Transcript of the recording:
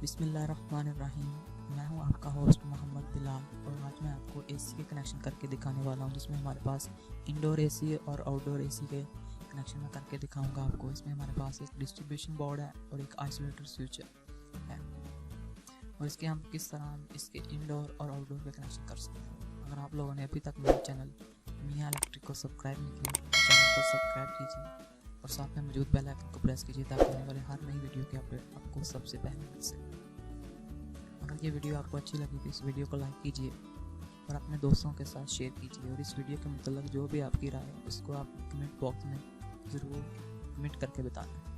बिस्मिल्लाहिर्रहमानिर्रहीम। मैं हूं आपका होस्ट मोहम्मद बिलाल और आज मैं आपको एसी के कनेक्शन करके दिखाने वाला हूं, जिसमें हमारे पास इंडोर एसी और आउटडोर एसी के कनेक्शन में करके दिखाऊंगा आपको। इसमें हमारे पास एक डिस्ट्रीब्यूशन बोर्ड है और एक आइसोलेटर स्विच है और इसके हम किस तरह इसके इंडोर और आउटडोर के कनेक्शन कर सकते हैं। अगर आप लोगों ने अभी तक मेरे चैनल मियां इलेक्ट्रिक को सब्सक्राइब नहीं किया तो चैनल को सब्सक्राइब कीजिए और साथ में मौजूद बेल आइकन को प्रेस कीजिए ताकि आने वाले हर नई वीडियो की अपडेट आपको सबसे पहले मिल सके। अगर ये वीडियो आपको अच्छी लगी तो इस वीडियो को लाइक कीजिए और अपने दोस्तों के साथ शेयर कीजिए और इस वीडियो के मतलब जो भी आपकी राय है उसको आप कमेंट बॉक्स में ज़रूर कमेंट करके बताएं।